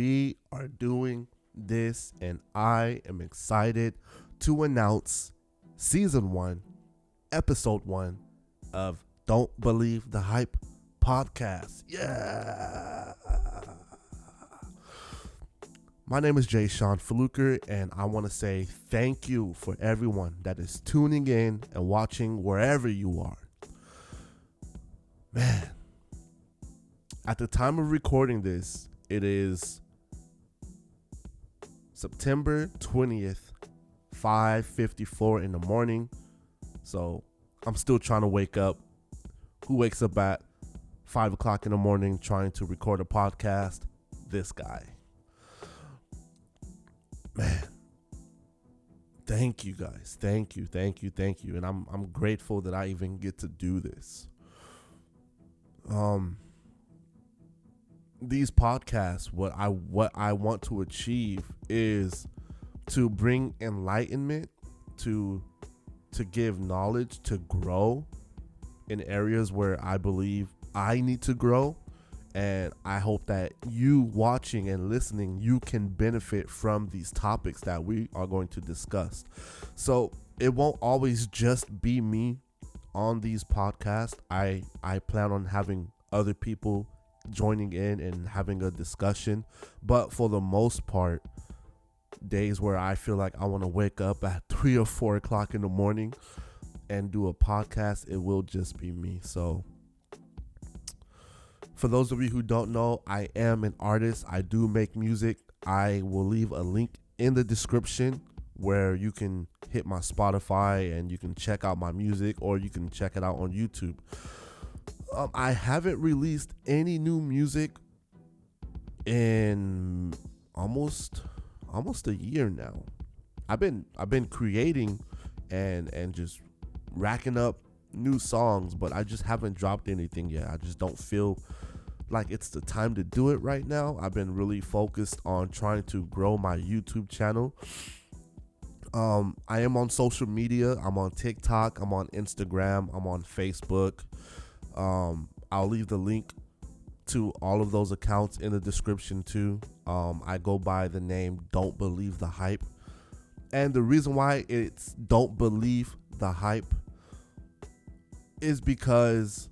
we are doing this, and I am excited to announce Season 1, Episode 1 of Don't Believe the Hype podcast. Yeah! My name is Jay Sean Fluker, and I want to say thank you for everyone that is tuning in and watching wherever you are. Man, at the time of recording this, it is September 20th, 5:54 in the morning. So I'm still trying to wake up. Who wakes up at 5 o'clock in the morning trying to record a podcast? This guy. Man, thank you guys. Thank you. And I'm grateful that I even get to do this. These podcasts, what I want to achieve is to bring enlightenment, to give knowledge, to grow in areas where I believe I need to grow. And I hope that you watching and listening, you can benefit from these topics that we are going to discuss. So it won't always just be me on these podcasts. I plan on having other people joining in and having a discussion. But for the most part, days where I feel like I want to wake up at 3 or 4 o'clock in the morning and do a podcast, it will just be me. So for those of you who don't know, I am an artist. I do make music. I will leave a link in the description where you can hit my Spotify and you can check out my music, or you can check it out on YouTube. I haven't released any new music in almost a year now. I've been creating and just racking up new songs, but I just haven't dropped anything yet. I just don't feel like it's the time to do it right now. I've been really focused on trying to grow my YouTube channel. I am on social media. I'm on TikTok. I'm on Instagram. I'm on Facebook. I'll leave the link to all of those accounts in the description too. I go by the name Don't Believe the Hype. And the reason why it's Don't Believe the Hype is because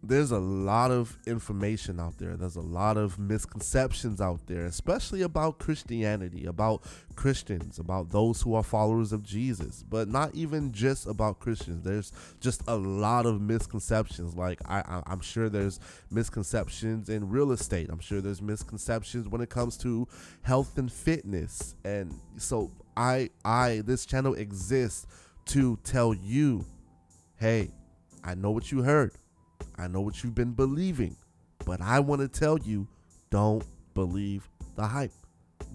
there's a lot of information out there. There's a lot of misconceptions out there, especially about Christianity, about Christians, about those who are followers of Jesus, but not even just about Christians. There's just a lot of misconceptions. Like I'm sure there's misconceptions in real estate. I'm sure there's misconceptions when it comes to health and fitness. And so this channel exists to tell you, hey, I know what you heard. I know what you've been believing, but I want to tell you, don't believe the hype.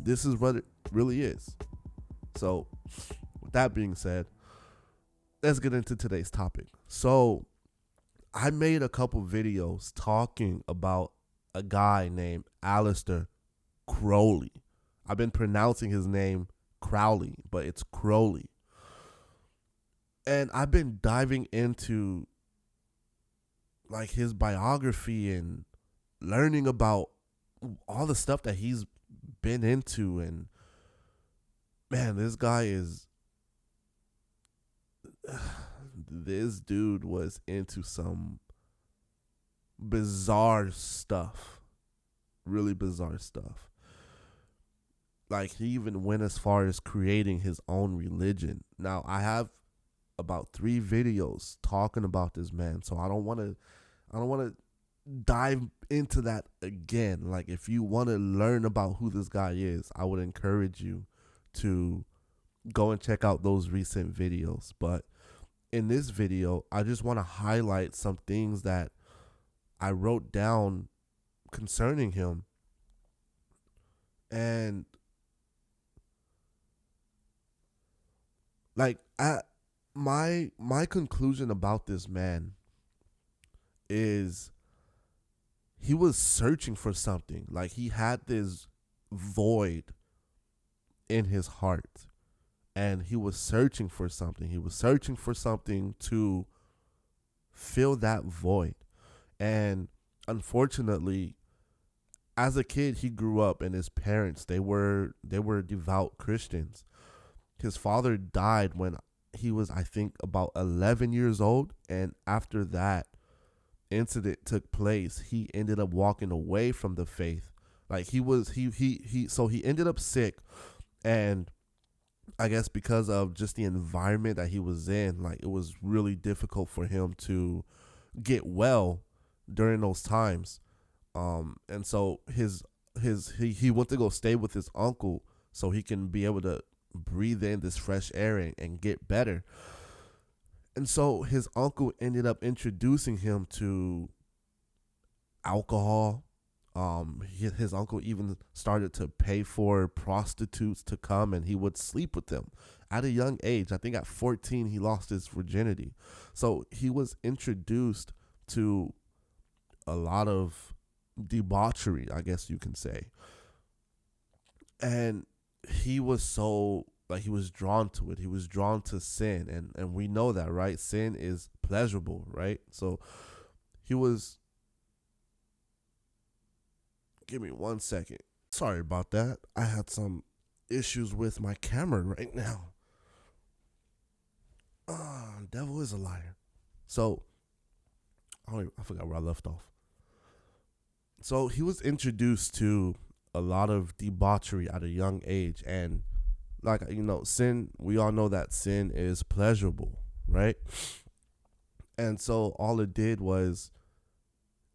This is what it really is. So with that being said, let's get into today's topic. So I made a couple videos talking about a guy named Aleister Crowley. I've been pronouncing his name Crowley, but it's Crowley. And I've been diving into like his biography and learning about all the stuff that he's been into. And man, this dude was into some bizarre stuff, really bizarre stuff. Like he even went as far as creating his own religion. Now I have about 3 videos talking about this man, so I don't want to dive into that again. Like if you want to learn about who this guy is, I would encourage you to go and check out those recent videos. But in this video, I just want to highlight some things that I wrote down concerning him. And like my conclusion about this man is he was searching for something. Like he had this void in his heart, and he was searching for something. He was searching for something to fill that void. And unfortunately, as a kid, he grew up, and his parents, they were devout Christians. His father died when he was, I think, about 11 years old, and after that incident took place, he ended up walking away from the faith. Like he ended up sick, and I guess because of just the environment that he was in, like it was really difficult for him to get well during those times. And so he went to go stay with his uncle so he can be able to breathe in this fresh air and get better. And so his uncle ended up introducing him to alcohol. His uncle even started to pay for prostitutes to come, and he would sleep with them at a young age. I think at 14 he lost his virginity. So he was introduced to a lot of debauchery, I guess you can say. And he was so, like, he was drawn to it. He was drawn to sin, and we know that, right? Sin is pleasurable, right? So he was, give me 1 second. Sorry about that. I had some issues with my camera right now. Devil is a liar. So I forgot where I left off. So he was introduced to a lot of debauchery at a young age, and like, sin, we all know that sin is pleasurable, right? And so all it did was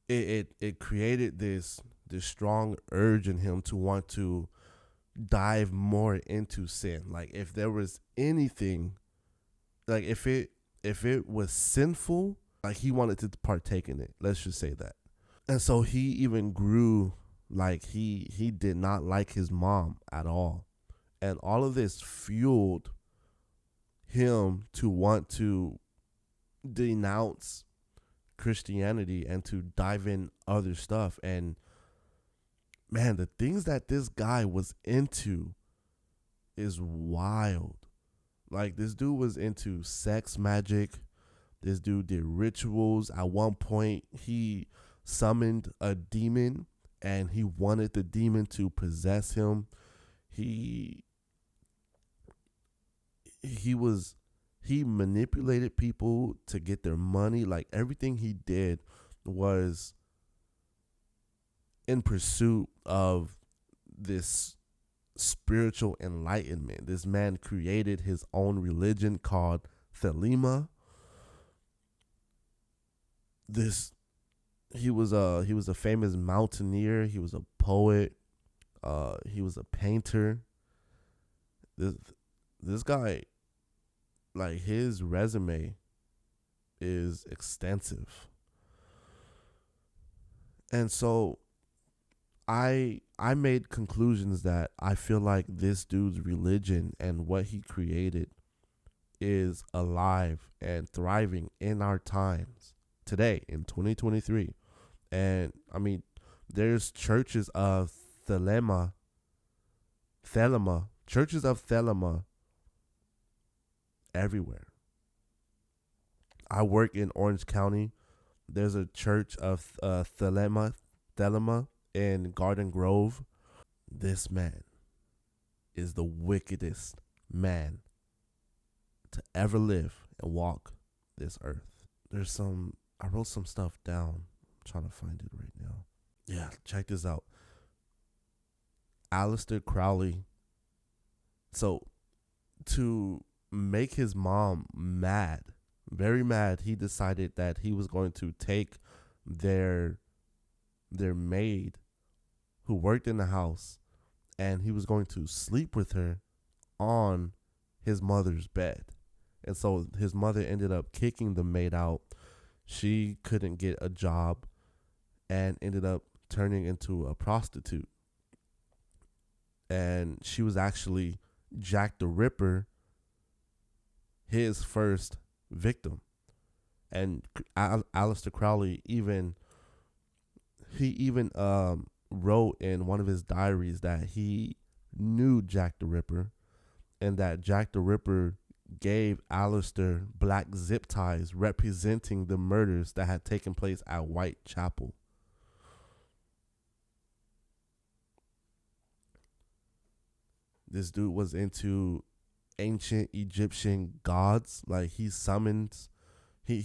it created this strong urge in him to want to dive more into sin. Like, if there was anything, like if it was sinful, like he wanted to partake in it. Let's just say that. And so he even grew, like he did not like his mom at all. And all of this fueled him to want to denounce Christianity and to dive in other stuff. And man, the things that this guy was into is wild. Like, this dude was into sex magic. This dude did rituals. At one point, he summoned a demon and he wanted the demon to possess him. He manipulated people to get their money. Like, everything he did was in pursuit of this spiritual enlightenment. This man created his own religion called Thelema. He was a famous mountaineer. He was a poet. He was a painter. This guy, like, his resume is extensive. And so I made conclusions that I feel like this dude's religion and what he created is alive and thriving in our times today in 2023. And I mean, there's churches of Thelema, churches of Thelema everywhere. I work in Orange County. There's a church of Thelema in Garden Grove. This man is the wickedest man to ever live and walk this earth. I wrote some stuff down. I'm trying to find it right now. Yeah, check this out. Aleister Crowley. So, to make his mom mad, very mad, he decided that he was going to take their maid who worked in the house, and he was going to sleep with her on his mother's bed. And so his mother ended up kicking the maid out. She couldn't get a job and ended up turning into a prostitute. And she was actually Jack the Ripper, his first victim. And Aleister Crowley even wrote in one of his diaries that he knew Jack the Ripper, and that Jack the Ripper gave Aleister black zip ties representing the murders that had taken place at Whitechapel. This dude was into ancient Egyptian gods. Like he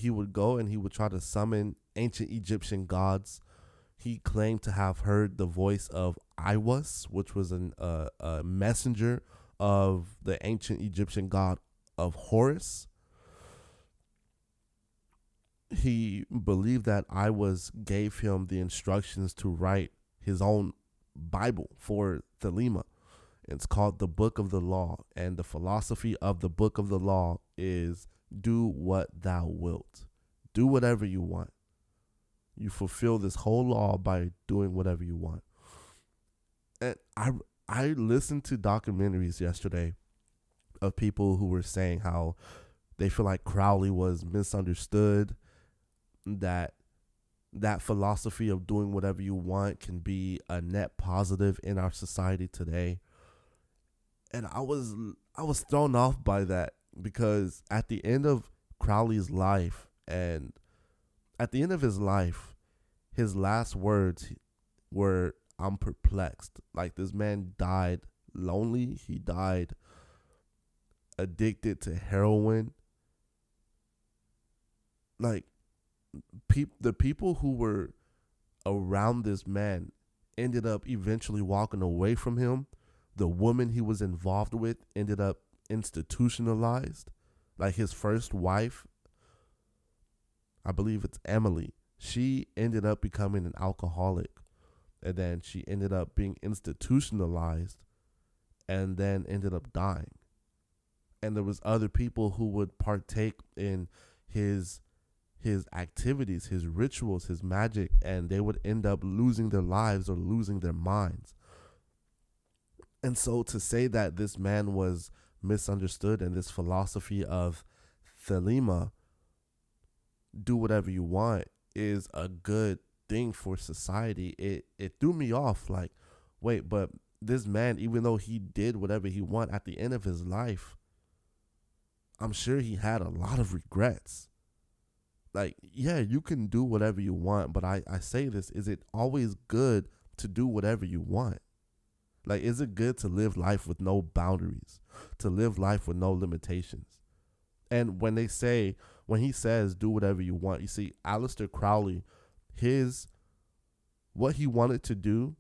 would go and he would try to summon ancient Egyptian gods. He claimed to have heard the voice of Iwas, which was a messenger of the ancient Egyptian god of Horus. He believed that Iwas gave him the instructions to write his own Bible for Thelema. It's called the Book of the Law, and the philosophy of the Book of the Law is do what thou wilt. Do whatever you want. You fulfill this whole law by doing whatever you want. And I listened to documentaries yesterday of people who were saying how they feel like Crowley was misunderstood, that philosophy of doing whatever you want can be a net positive in our society today. And I was thrown off by that, because at the end of Crowley's life, and at the end of his life, his last words were, "I'm perplexed." Like, this man died lonely. He died addicted to heroin. Like, the people who were around this man ended up eventually walking away from him. The woman he was involved with ended up institutionalized. Like, his first wife, I believe it's Emily, she ended up becoming an alcoholic, and then she ended up being institutionalized, and then ended up dying. And there was other people who would partake in his activities, his rituals, his magic, and they would end up losing their lives or losing their minds. And so to say that this man was misunderstood, and this philosophy of Thelema, do whatever you want, is a good thing for society, it threw me off. Like, wait, but this man, even though he did whatever he wanted, at the end of his life, I'm sure he had a lot of regrets. Like, yeah, you can do whatever you want, but I say this, is it always good to do whatever you want? Like, is it good to live life with no boundaries, to live life with no limitations? And when he says do whatever you want, you see, Aleister Crowley, what he wanted to do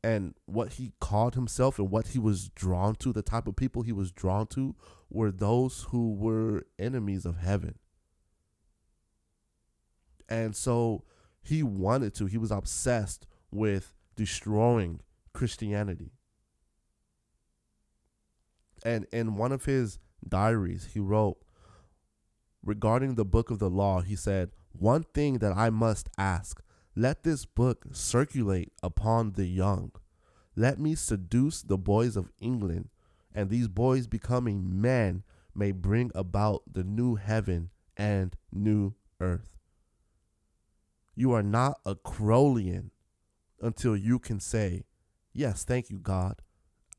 and what he called himself and what he was drawn to, the type of people he was drawn to, were those who were enemies of heaven. And so he was obsessed with destroying Christianity. And in one of his diaries, he wrote, regarding the Book of the Law, he said, "One thing that I must ask, let this book circulate upon the young. Let me seduce the boys of England, and these boys becoming men may bring about the new heaven and new earth." You are not a Crowleyan until you can say, "Yes, thank you, God,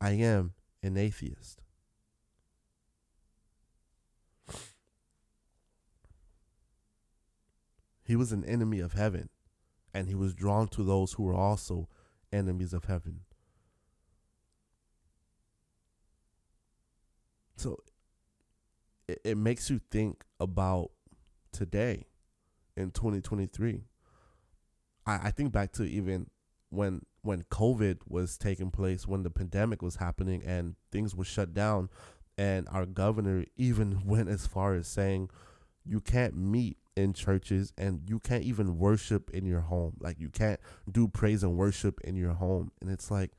I am an atheist." He was an enemy of heaven, and he was drawn to those who were also enemies of heaven. So it makes you think about today in 2023. I think back to even when COVID was taking place, when the pandemic was happening and things were shut down, and our governor even went as far as saying you can't meet in churches and you can't even worship in your home. Like, you can't do praise and worship in your home. And it's like,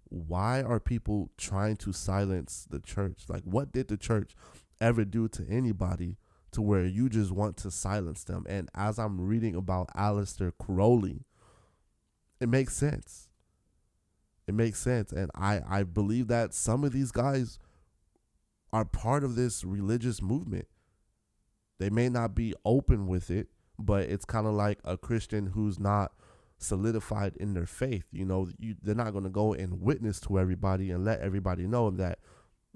why are people trying to silence the church? Like, what did the church ever do to anybody to where you just want to silence them? And as I'm reading about Aleister Crowley, it makes sense. It makes sense. And I believe that some of these guys are part of this religious movement. They may not be open with it, but it's kind of like a Christian who's not solidified in their faith. They're not going to go and witness to everybody and let everybody know that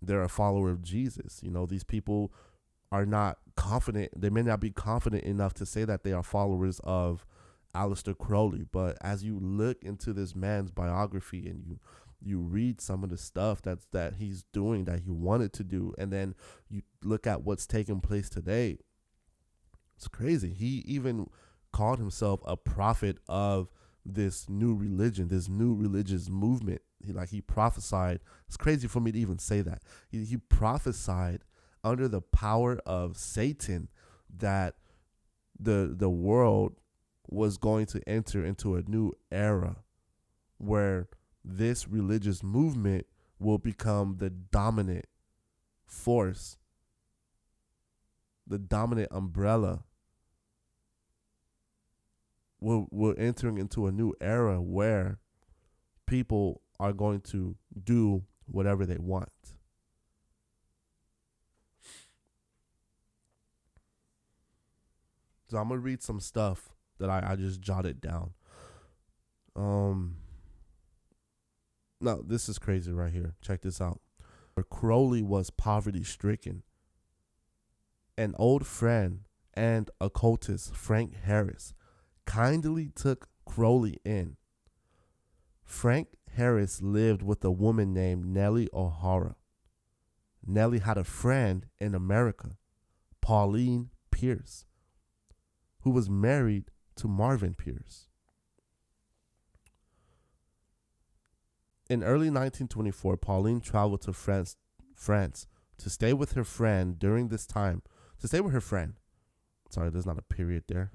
they're a follower of Jesus. These people are not confident. They may not be confident enough to say that they are followers of Aleister Crowley. But as you look into this man's biography and you read some of the stuff that he's doing, that he wanted to do, and then you look at what's taking place today. It's crazy. He even called himself a prophet of this new religion, this new religious movement. He prophesied. It's crazy for me to even say that. He prophesied under the power of Satan that the world was going to enter into a new era where this religious movement will become the dominant force, the dominant umbrella. We're entering into a new era where people are going to do whatever they want. So I'm gonna read some stuff that I just jotted down. Now this is crazy right here. Check this out. Crowley was poverty stricken. An old friend and occultist, Frank Harris, kindly took Crowley in. Frank Harris lived with a woman named Nellie O'Hara. Nellie had a friend in America, Pauline Pierce, who was married to Marvin Pierce. In early 1924, Pauline traveled to France to stay with her friend during this time. Sorry, there's not a period there.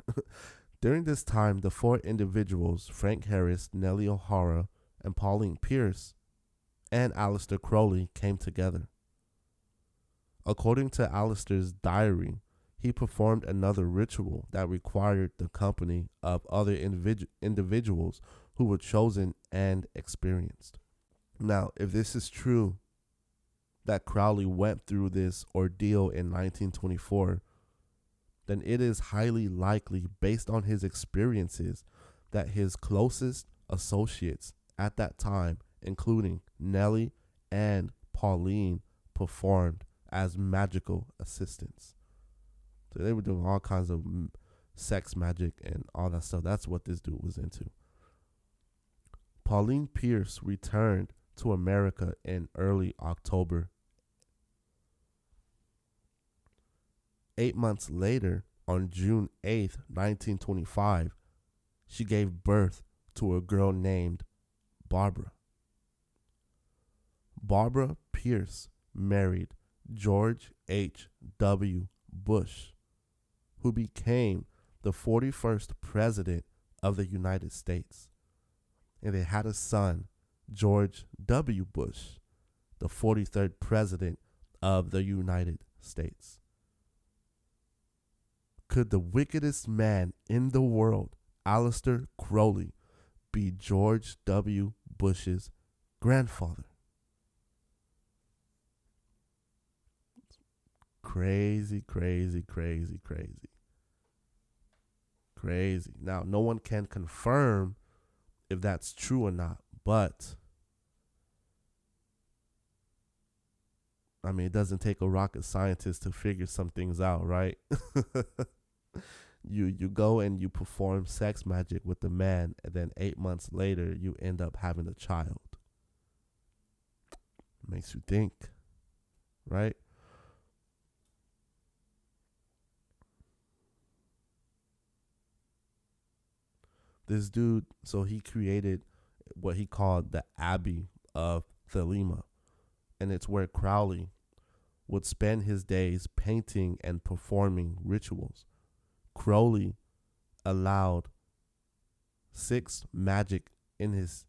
During this time, the four individuals, Frank Harris, Nellie O'Hara, and Pauline Pierce, and Aleister Crowley, came together. According to Aleister's diary, he performed another ritual that required the company of other individuals who were chosen and experienced. Now, if this is true, that Crowley went through this ordeal in 1924, then it is highly likely, based on his experiences, that his closest associates at that time, including Nellie and Pauline, performed as magical assistants. So they were doing all kinds of sex magic and all that stuff. That's what this dude was into. Pauline Pierce returned to America in early October. 8 months later, on June 8th, 1925, she gave birth to a girl named Barbara. Barbara Pierce married George H.W. Bush, who became the 41st president of the United States. And they had a son, George W. Bush, the 43rd president of the United States. Could the wickedest man in the world, Aleister Crowley, be George W. Bush's grandfather? Crazy, crazy, crazy, crazy. Crazy. Now, no one can confirm if that's true or not, but I mean, it doesn't take a rocket scientist to figure some things out, right? You go and you perform sex magic with the man, and then 8 months later, you end up having a child. Makes you think, right? This dude, so he created what he called the Abbey of Thelema, and it's where Crowley would spend his days painting and performing rituals. Crowley allowed sex magic in his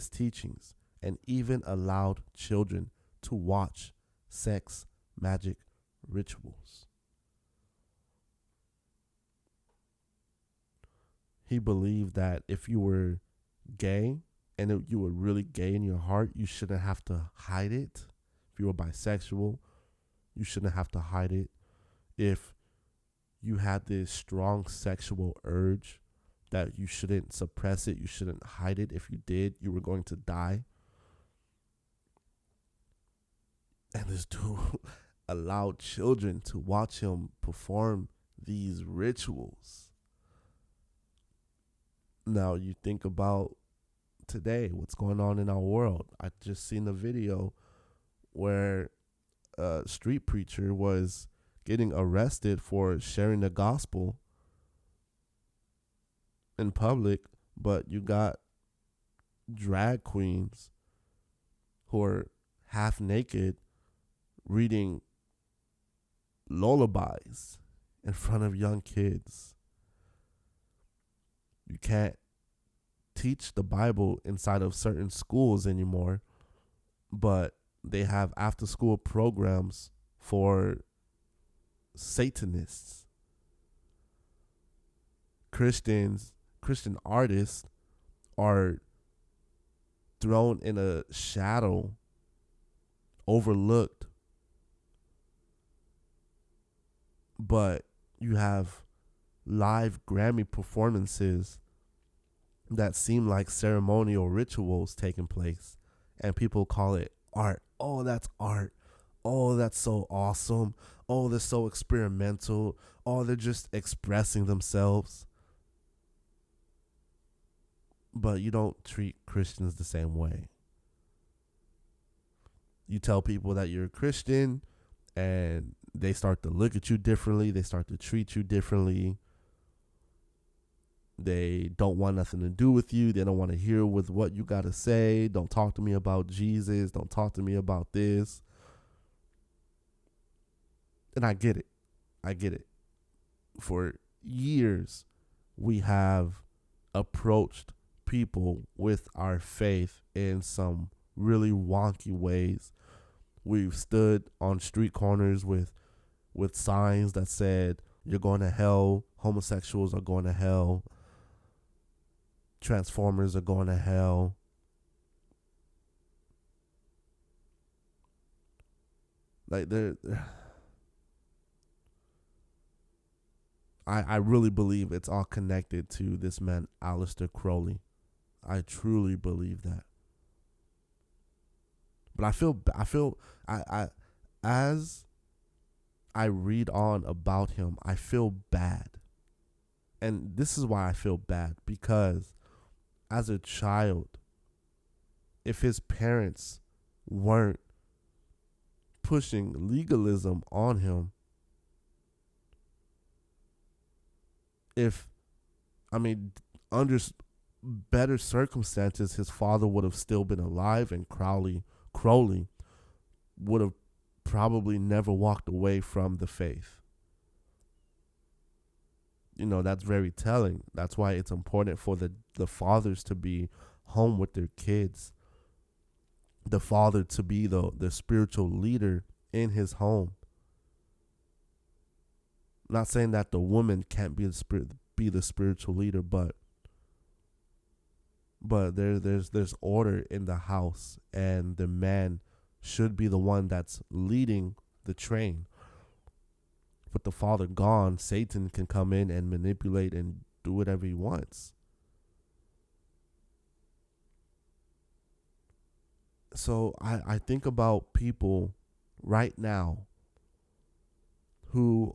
teachings, and even allowed children to watch sex magic rituals. He believed that if you were gay and you were really gay in your heart, you shouldn't have to hide it. If you were bisexual, you shouldn't have to hide it. If you had this strong sexual urge, that you shouldn't suppress it, you shouldn't hide it. If you did, you were going to die. And this dude allowed children to watch him perform these rituals. Now you think about today, what's going on in our world. I just seen a video where a street preacher was getting arrested for sharing the gospel in public, but you got drag queens who are half naked reading lullabies in front of young kids. You can't teach the Bible inside of certain schools anymore, but they have after school programs for Satanists. Christian artists are thrown in a shadow, overlooked. But you have live Grammy performances that seem like ceremonial rituals taking place, and people call it art. Oh, that's art. Oh, that's so awesome. Oh, they're so experimental. Oh, they're just expressing themselves. But you don't treat Christians the same way. You tell people that you're a Christian, and they start to look at you differently. They start to treat you differently. They don't want nothing to do with you. They don't want to hear with what you got to say. Don't talk to me about Jesus. Don't talk to me about this. And I get it. I get it. For years, we have approached people with our faith in some really wonky ways. We've stood on street corners with signs that said, "You're going to hell. Homosexuals are going to hell. Transformers are going to hell." Like I really believe it's all connected to this man, Aleister Crowley. I truly believe that. But I as I read on about him, I feel bad. And this is why I feel bad, because as a child, if his parents weren't pushing legalism on him, under better circumstances, his father would have still been alive, and Crowley would have probably never walked away from the faith. That's very telling. That's why it's important for the fathers to be home with their kids. The father to be the spiritual leader in his home. Not saying that the woman can't be the spiritual leader, but there's order in the house, and the man should be the one that's leading the train. With the father gone, Satan can come in and manipulate and do whatever he wants. So I think about people right now who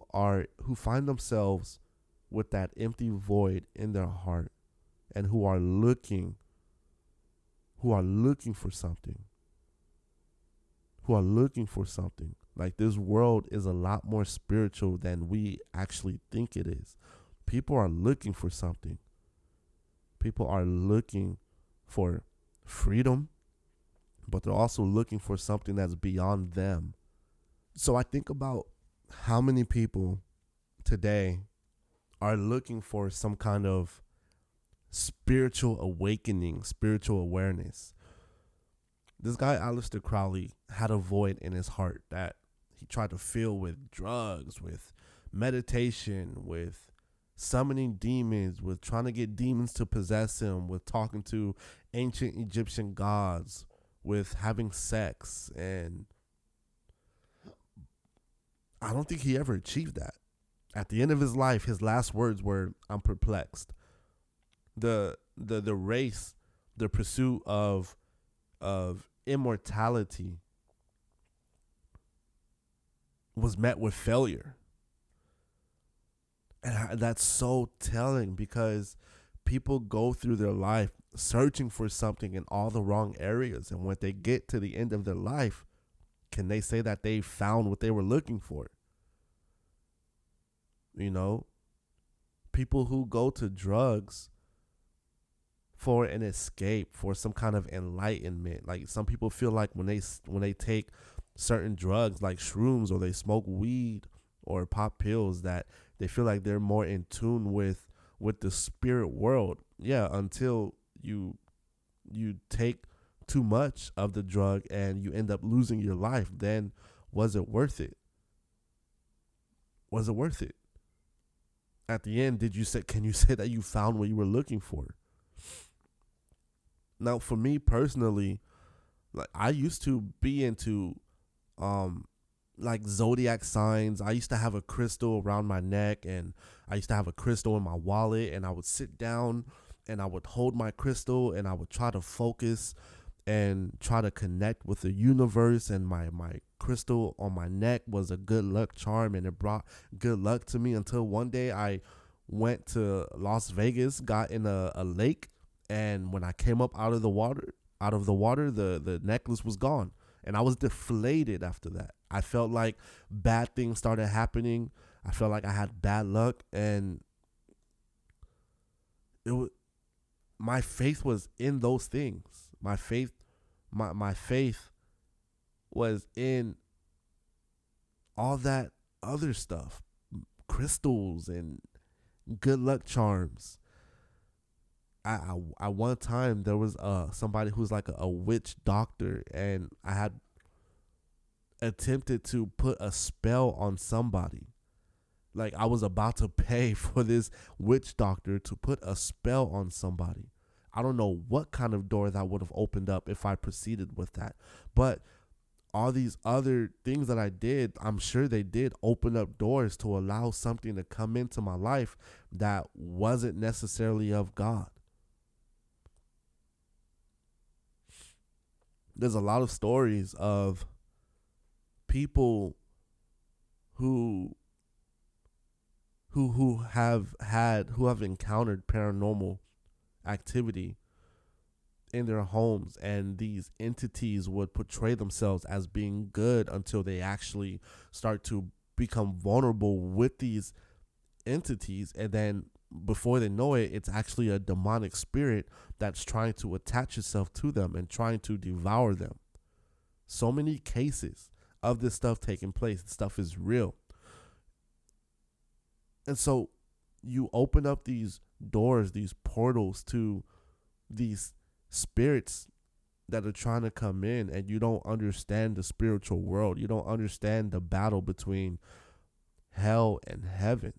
find themselves with that empty void in their heart, and who are looking for something. Like, this world is a lot more spiritual than we actually think it is. People are looking for something. People are looking for freedom, but they're also looking for something that's beyond them. So I think about how many people today are looking for some kind of spiritual awakening, spiritual awareness. This guy, Aleister Crowley, had a void in his heart that he tried to fill with drugs, with meditation, with summoning demons, with trying to get demons to possess him, with talking to ancient Egyptian gods, with having sex. And I don't think he ever achieved that. At the end of his life, his last words were, "I'm perplexed." The race, the pursuit of immortality was met with failure. And that's so telling, because People go through their life searching for something in all the wrong areas. And when they get to the end of their life, can they say that they found what they were looking for? You know, people who go to drugs for an escape, for some kind of enlightenment. Like some people feel like when they take certain drugs like shrooms, or they smoke weed or pop pills, that they feel like they're more in tune with the spirit world. Yeah, until you take too much of the drug and you end up losing your life, then was it worth it? Was it worth it? At the end, can you say that you found what you were looking for? Now, for me personally, like I used to be into like zodiac signs. I used to have a crystal around my neck, and I used to have a crystal in my wallet, and I would sit down and I would hold my crystal and I would try to focus and try to connect with the universe. And my crystal on my neck was a good luck charm, and it brought good luck to me, until one day I went to Las Vegas, got in a lake, and when I came up out of the water, the necklace was gone. And I was deflated after that. I felt like bad things started happening. I felt like I had bad luck, and it was, my faith was in those things. My faith was in all that other stuff, crystals and good luck charms. I one time there was somebody who's like a witch doctor, and I had attempted to put a spell on somebody. Like I was about to pay for this witch doctor to put a spell on somebody. I don't know what kind of door that would have opened up if I proceeded with that. But all these other things that I did, I'm sure they did open up doors to allow something to come into my life that wasn't necessarily of God. There's a lot of stories of people who have encountered paranormal activity in their homes, and these entities would portray themselves as being good until they actually start to become vulnerable with these entities, and then before they know it, it's actually a demonic spirit that's trying to attach itself to them and trying to devour them. So many cases of this stuff taking place. This stuff is real. And so you open up these doors, these portals to these spirits that are trying to come in, and you don't understand the spiritual world. You don't understand the battle between hell and heaven.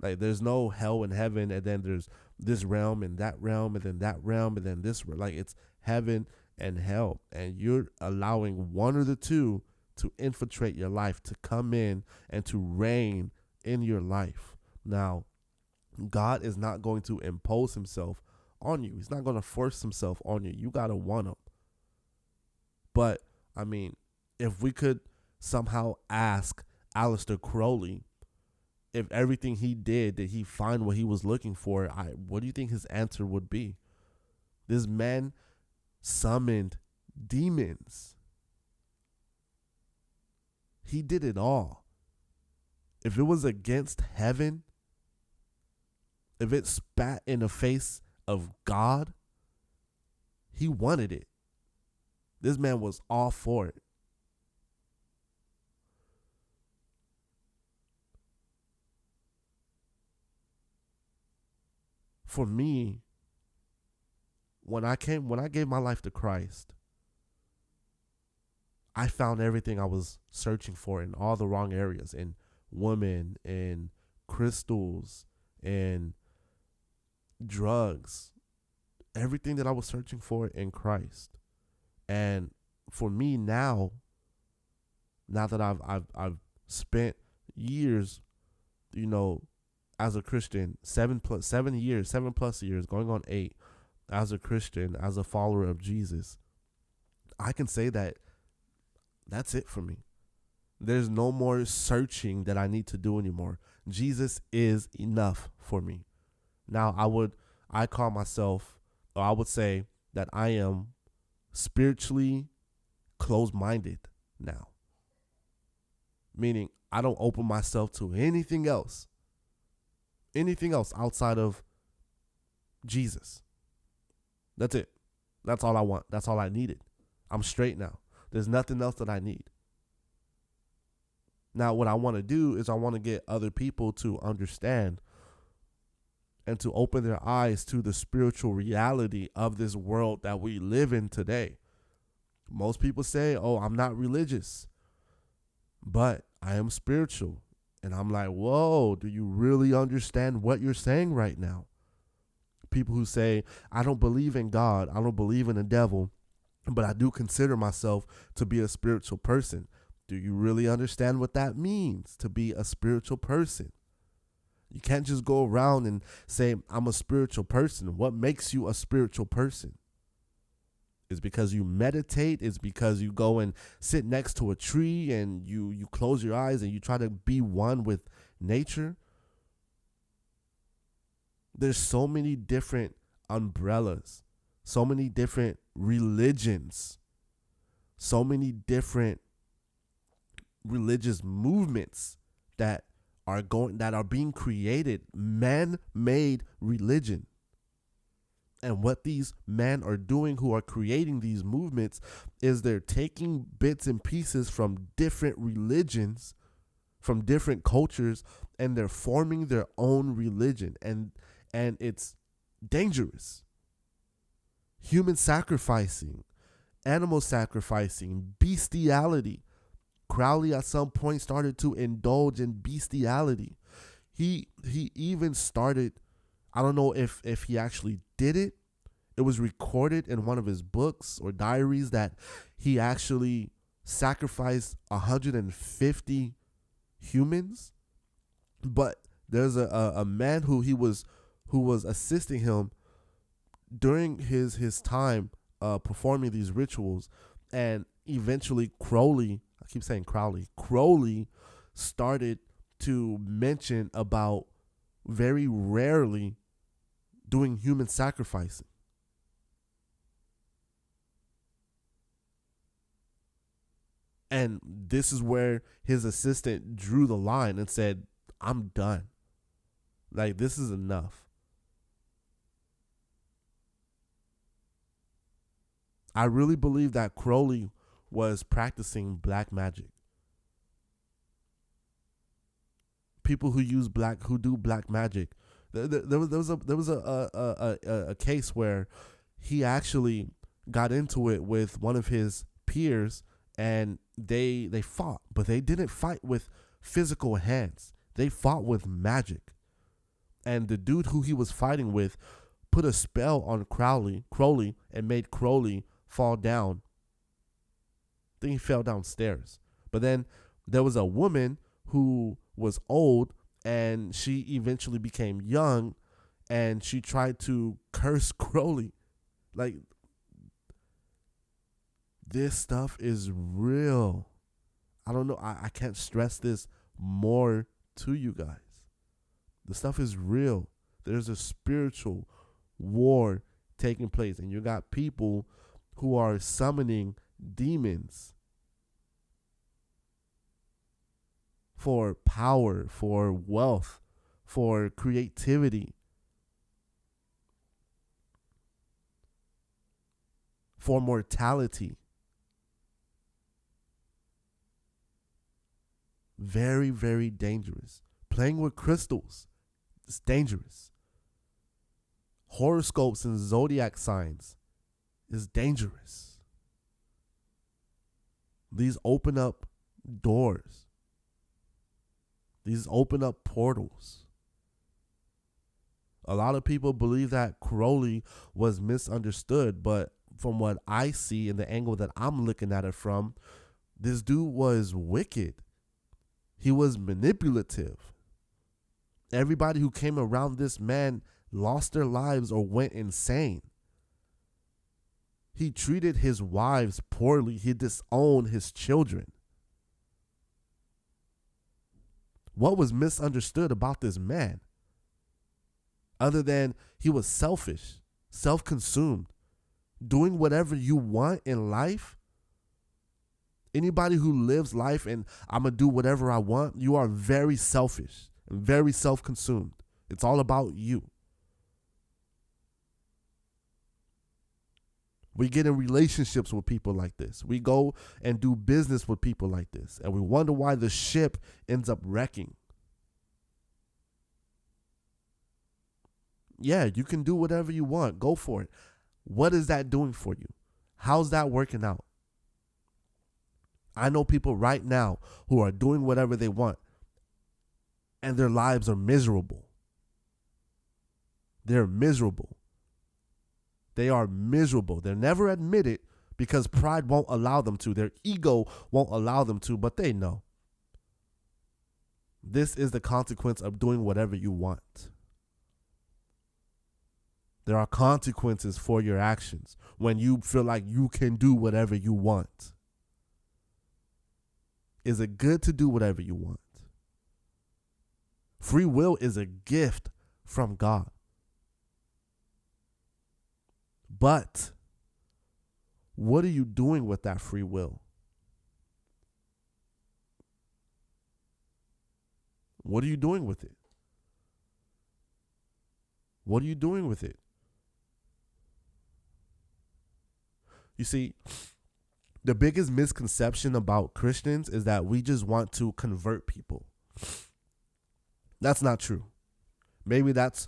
Like there's no hell and heaven, and then there's this realm and that realm, and then that realm, and then this realm. Like it's heaven and hell, and you're allowing one or the two to infiltrate your life, to come in and to reign in your life. Now, God is not going to impose himself on you. He's not going to force himself on you. You got to want him. But, I mean, if we could somehow ask Aleister Crowley if everything he did he find what he was looking for, what do you think his answer would be? This man summoned demons. He did it all. If it was against heaven, if it spat in the face of God, he wanted it. This man was all for it. For me, when I gave my life to Christ, I found everything I was searching for in all the wrong areas, in women, in crystals, in drugs, everything that I was searching for in Christ. And for me now that I've spent years, as a Christian, 7+ years, going on 8, as a Christian, as a follower of Jesus, I can say that that's it for me. There's no more searching that I need to do anymore. Jesus is enough for me. Now, I call myself, or I would say that I am spiritually closed-minded now. Meaning I don't open myself to anything else outside of Jesus. That's it. That's all I want. That's all I needed. I'm straight now. There's nothing else that I need. Now, what I want to do is I want to get other people to understand and to open their eyes to the spiritual reality of this world that we live in today. Most people say, oh, I'm not religious, but I am spiritual. And I'm like, whoa, do you really understand what you're saying right now? People who say, I don't believe in God, I don't believe in the devil, but I do consider myself to be a spiritual person. Do you really understand what that means, to be a spiritual person? You can't just go around and say, I'm a spiritual person. What makes you a spiritual person? Is because you meditate? Is because you go and sit next to a tree and you close your eyes and you try to be one with nature? There's so many different umbrellas, so many different religions, so many different religious movements that are being created, man-made religion. And what these men are doing who are creating these movements is they're taking bits and pieces from different religions, from different cultures, and they're forming their own religion. And it's dangerous. Human sacrificing, animal sacrificing, bestiality. Crowley at some point started to indulge in bestiality. He even started, I don't know if he actually did it. It was recorded in one of his books or diaries that he actually sacrificed 150 humans. But there's a man who was assisting him during his time performing these rituals, and eventually Crowley started to mention about very rarely doing human sacrificing. And this is where his assistant drew the line and said, I'm done. Like, this is enough. I really believe that Crowley was practicing black magic. People who do black magic. There was a case where he actually got into it with one of his peers, and they fought, but they didn't fight with physical hands. They fought with magic. And the dude who he was fighting with put a spell on Crowley, and made Crowley fall down. I think he fell downstairs. But then there was a woman who was old, and she eventually became young, and she tried to curse Crowley. Like, this stuff is real. I don't know. I can't stress this more to you guys. The stuff is real. There's a spiritual war taking place, and you got people who are summoning demons for power, for wealth, for creativity, for mortality. Very, very dangerous. Playing with crystals, it's dangerous. Horoscopes and zodiac signs is dangerous. These open up doors. These open up portals. A lot of people believe that Crowley was misunderstood, but from what I see and the angle that I'm looking at it from, this dude was wicked. He was manipulative. Everybody who came around this man lost their lives or went insane. He treated his wives poorly. He disowned his children. What was misunderstood about this man? other than he was selfish, self-consumed, doing whatever you want in life. Anybody who lives life and I'm going to do whatever I want, you are very selfish and very self-consumed. It's all about you. We get in relationships with people like this. We go and do business with people like this. And we wonder why the ship ends up wrecking. Yeah, you can do whatever you want. Go for it. What is that doing for you? How's that working out? I know people right now who are doing whatever they want, and their lives are miserable. They're miserable. They are miserable. They'll never admit it because pride won't allow them to. Their ego won't allow them to, but they know. This is the consequence of doing whatever you want. There are consequences for your actions when you feel like you can do whatever you want. Is it good to do whatever you want? Free will is a gift from God. But what are you doing with that free will? What are you doing with it? What are you doing with it? You see, the biggest misconception about Christians is that we just want to convert people. That's not true. Maybe that's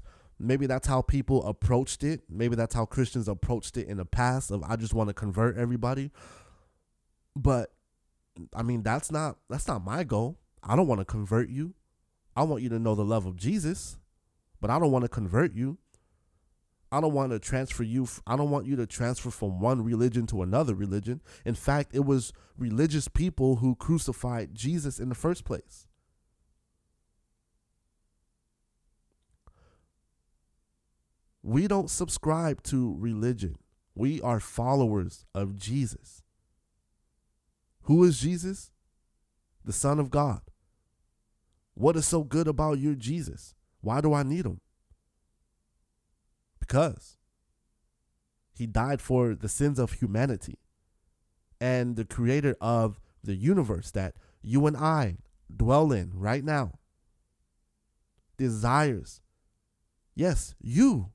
how people approached it. Maybe that's how Christians approached it in the past of I just want to convert everybody. But I mean, that's not my goal. I don't want to convert you. I want you to know the love of Jesus, but I don't want to convert you. I don't want to transfer you. I don't want you to transfer from one religion to another religion. In fact, it was religious people who crucified Jesus in the first place. We don't subscribe to religion. We are followers of Jesus. Who is Jesus? The Son of God. What is so good about your Jesus? Why do I need him? Because he died for the sins of humanity. And the creator of the universe that you and I dwell in right now desires, yes, you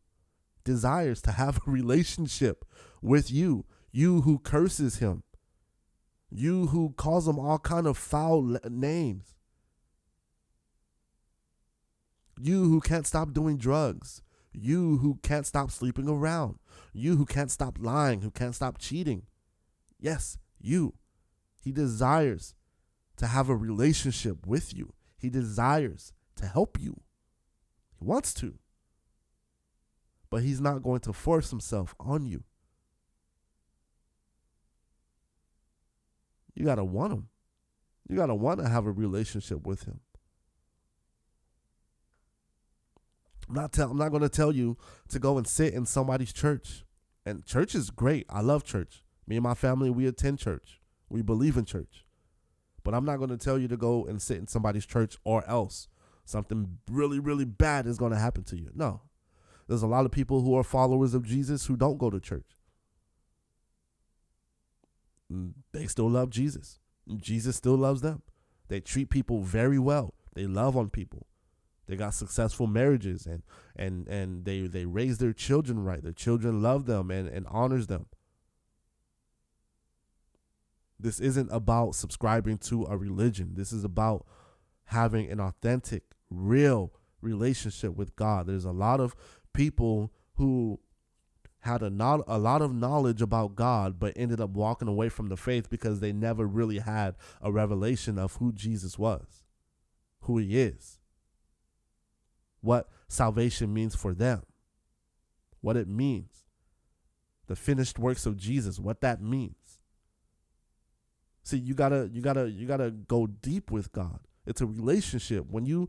desires to have a relationship with you. You who curses him. You who calls him all kind of foul names. You who can't stop doing drugs. You who can't stop sleeping around. You who can't stop lying, who can't stop cheating. Yes, you. He desires to have a relationship with you. He desires to help you. He wants to. But he's not going to force himself on you. You got to want him. You got to want to have a relationship with him. I'm not going to tell you to go and sit in somebody's church. And church is great. I love church. Me and my family, we attend church. We believe in church. But I'm not going to tell you to go and sit in somebody's church or else something really, really bad is going to happen to you. No. There's a lot of people who are followers of Jesus who don't go to church. They still love Jesus. Jesus still loves them. They treat people very well. They love on people. They got successful marriages and they raise their children right. Their children love them and honors them. This isn't about subscribing to a religion. This is about having an authentic, real relationship with God. There's a lot of people who had a lot of knowledge about God, but ended up walking away from the faith because they never really had a revelation of who Jesus was, who he is, what salvation means for them, what it means, the finished works of Jesus, what that means. See, you gotta go deep with God. It's a relationship. When you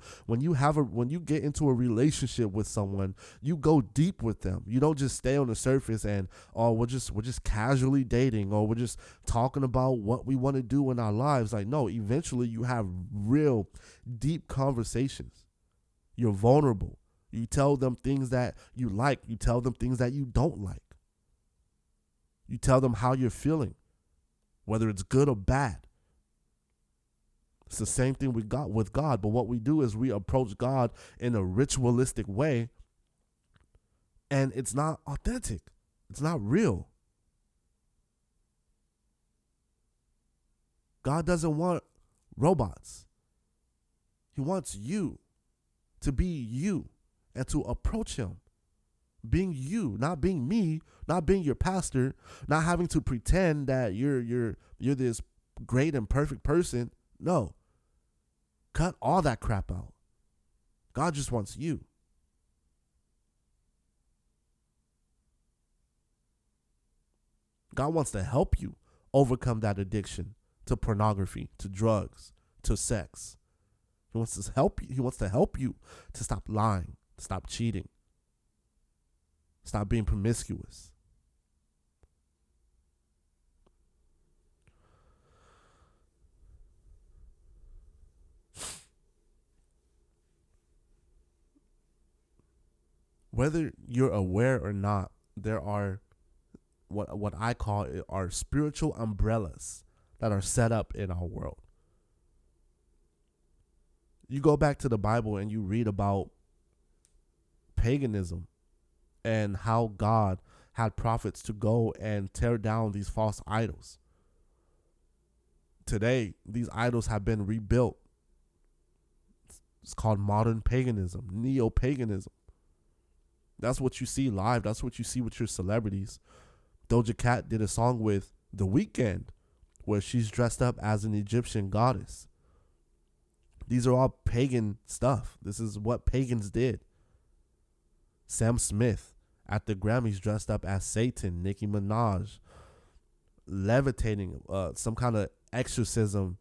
get into a relationship with someone, you go deep with them. You don't just stay on the surface and we're just casually dating, or we're just talking about what we want to do in our lives. Like, no, eventually you have real deep conversations. You're vulnerable. You tell them things that you like. You tell them things that you don't like. You tell them how you're feeling, whether it's good or bad. It's the same thing we got with God, but what we do is we approach God in a ritualistic way, and it's not authentic. It's not real. God doesn't want robots. He wants you to be you and to approach him being you, not being me, not being your pastor, not having to pretend that you're this great and perfect person. No. Cut all that crap out. God just wants you. God wants to help you overcome that addiction to pornography, to drugs, to sex. He wants to help you. He wants to help you to stop lying, stop cheating, stop being promiscuous. Whether you're aware or not, there are what I call are spiritual umbrellas that are set up in our world. You go back to the Bible and you read about paganism and how God had prophets to go and tear down these false idols. Today, these idols have been rebuilt. It's called modern paganism, neo-paganism. That's what you see live. That's what you see with your celebrities. Doja Cat did a song with The Weeknd where she's dressed up as an Egyptian goddess. These are all pagan stuff. This is what pagans did. Sam Smith at the Grammys dressed up as Satan. Nicki Minaj levitating, some kind of exorcism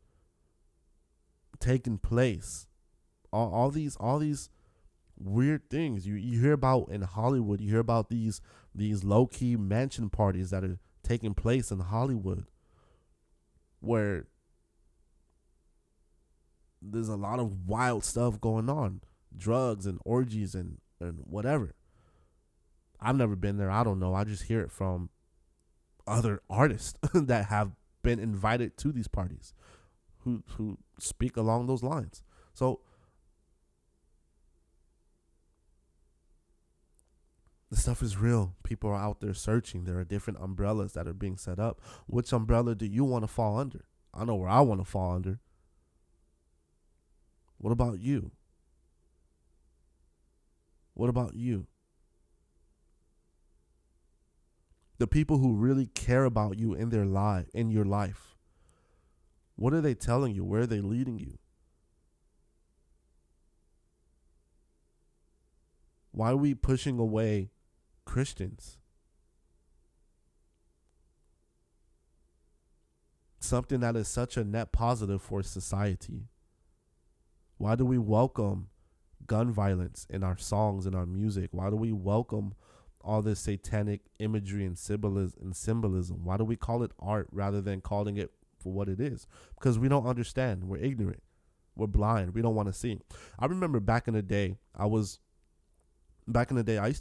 taking place. All these weird things you hear about in Hollywood. You hear about these low-key mansion parties that are taking place in Hollywood where there's a lot of wild stuff going on, drugs and orgies and whatever. I've never been there. I don't know. I just hear it from other artists that have been invited to these parties who speak along those lines. So the stuff is real. People are out there searching. There are different umbrellas that are being set up. Which umbrella do you want to fall under? I know where I want to fall under. What about you? What about you? The people who really care about you in their life, in your life. What are they telling you? Where are they leading you? Why are we pushing away Christians? Something that is such a net positive for society. Why do we welcome gun violence in our songs and our music? Why do we welcome all this satanic imagery and symbolism? Why do we call it art rather than calling it for what it is? Because we don't understand. We're ignorant. We're blind. We don't want to see. I remember back in the day, I used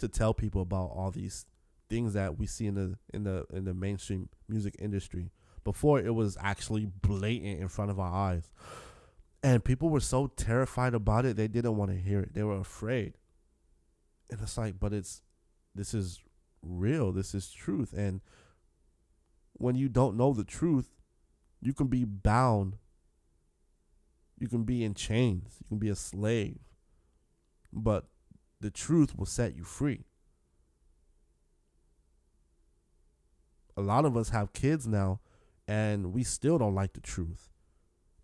to tell people about all these things that we see in the mainstream music industry before it was actually blatant in front of our eyes. And people were so terrified about it, they didn't want to hear it. They were afraid. And it's like, but this is real. This is truth. And when you don't know the truth, you can be bound. You can be in chains. You can be a slave. But the truth will set you free. A lot of us have kids now, and we still don't like the truth.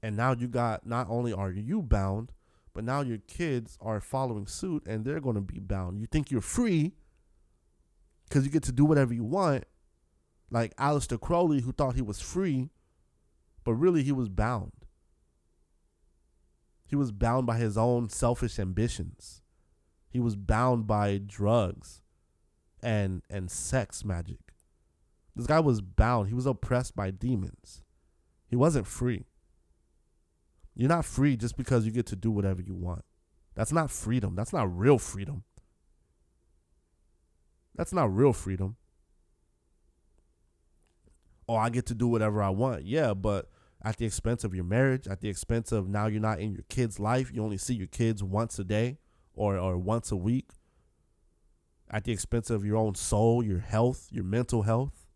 And now you got, not only are you bound, but now your kids are following suit and they're going to be bound. You think you're free because you get to do whatever you want. Like Aleister Crowley, who thought he was free, but really he was bound. He was bound by his own selfish ambitions. He was bound by drugs and sex magic. This guy was bound. He was oppressed by demons. He wasn't free. You're not free just because you get to do whatever you want. That's not freedom. That's not real freedom. That's not real freedom. Oh, I get to do whatever I want. Yeah, but at the expense of your marriage, at the expense of now you're not in your kid's life. You only see your kids once a day or once a week. At the expense of your own soul, your health, your mental health.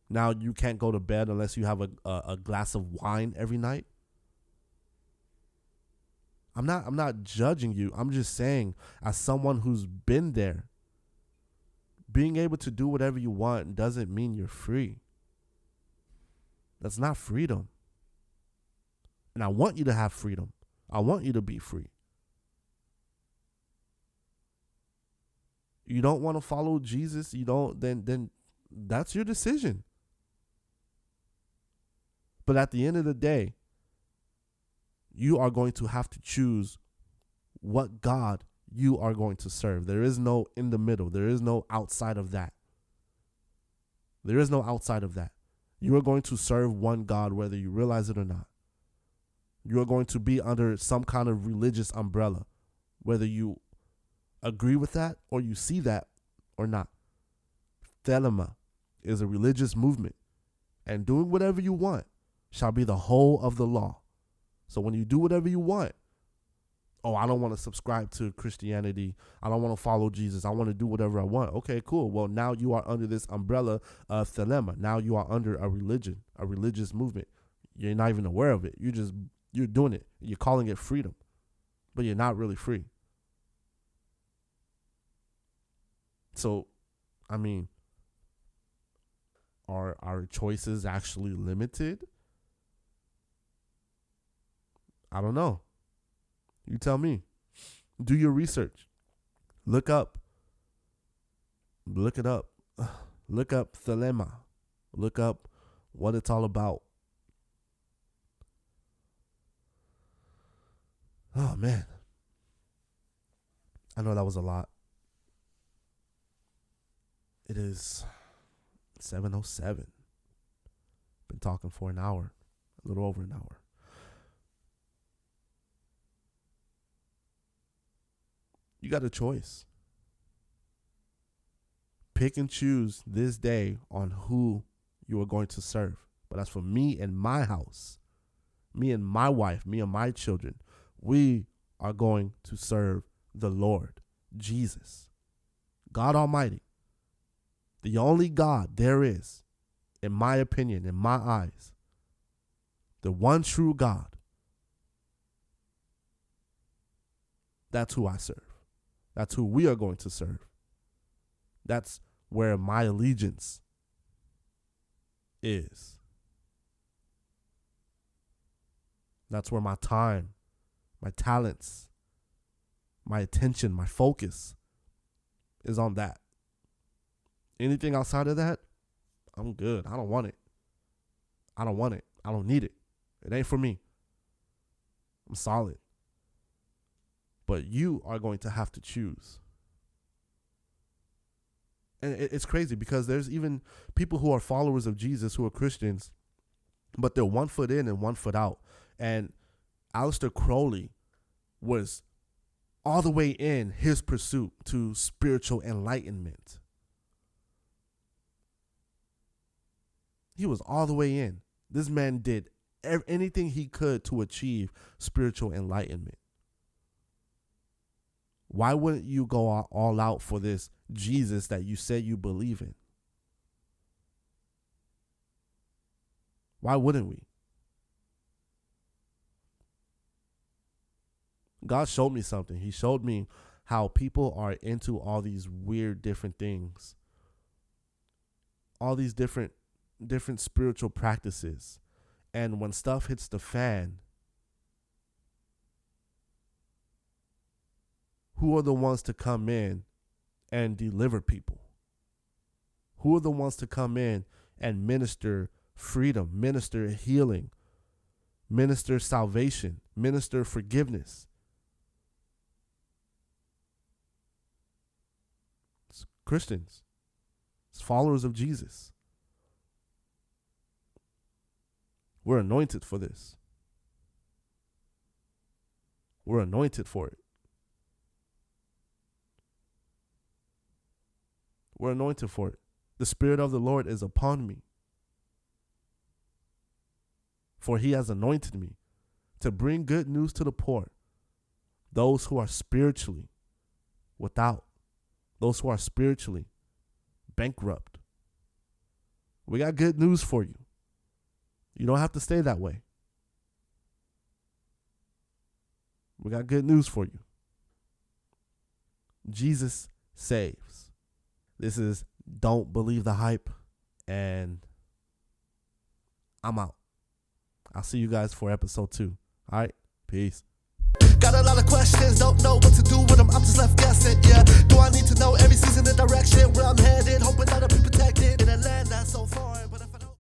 Now you can't go to bed unless you have a glass of wine every night. I'm not judging you. I'm just saying, as someone who's been there, being able to do whatever you want doesn't mean you're free. That's not freedom. And I want you to have freedom. I want you to be free. You don't want to follow Jesus, then that's your decision. But at the end of the day, you are going to have to choose what God you are going to serve. There is no in the middle. There is no outside of that. There is no outside of that. You are going to serve one God whether you realize it or not. You are going to be under some kind of religious umbrella, whether you agree with that or you see that or not. Thelema is a religious movement, and doing whatever you want shall be the whole of the law. So when you do whatever you want, oh, I don't want to subscribe to Christianity. I don't want to follow Jesus. I want to do whatever I want. Okay, cool. Well, now you are under this umbrella of thelema. Now you are under a religion, a religious movement. You're not even aware of it. You're doing it. You're calling it freedom, but you're not really free. So, I mean, are our choices actually limited? I don't know. You tell me. Do your research. Look it up. Look up thelema. Look up what it's all about. Oh, man. I know that was a lot. It is 7:07. Been talking for an hour. A little over an hour. You got a choice. Pick and choose this day on who you are going to serve. But as for me and my house, me and my wife, me and my children, we are going to serve the Lord, Jesus, God Almighty, the only God there is, in my opinion, in my eyes, the one true God. That's who I serve. That's who we are going to serve. That's where my allegiance is. That's where my time, my talents, my attention, my focus is on that. Anything outside of that, I'm good. I don't want it. I don't want it. I don't need it. It ain't for me. I'm solid. But you are going to have to choose. And it's crazy because there's even people who are followers of Jesus who are Christians, but they're 1 foot in and 1 foot out. And Aleister Crowley was all the way in his pursuit to spiritual enlightenment. He was all the way in. This man did anything he could to achieve spiritual enlightenment. Why wouldn't you go all out for this Jesus that you say you believe in? Why wouldn't we? God showed me something. He showed me how people are into all these weird different things. All these different spiritual practices. And when stuff hits the fan, who are the ones to come in and deliver people? Who are the ones to come in and minister freedom, minister healing, minister salvation, minister forgiveness? It's Christians. It's followers of Jesus. We're anointed for this. We're anointed for it. We're anointed for it. The Spirit of the Lord is upon me. For he has anointed me to bring good news to the poor, those who are spiritually without, those who are spiritually bankrupt. We got good news for you. You don't have to stay that way. We got good news for you. Jesus saves. This is Don't Believe the Hype, and I'm out. I'll see you guys for episode 2. All right, peace. Got a lot of questions, don't know what to do with them, I'm just left guessing, yeah. Do I need to know every season and direction where I'm headed, hoping that I'll be protected in a land that's so far?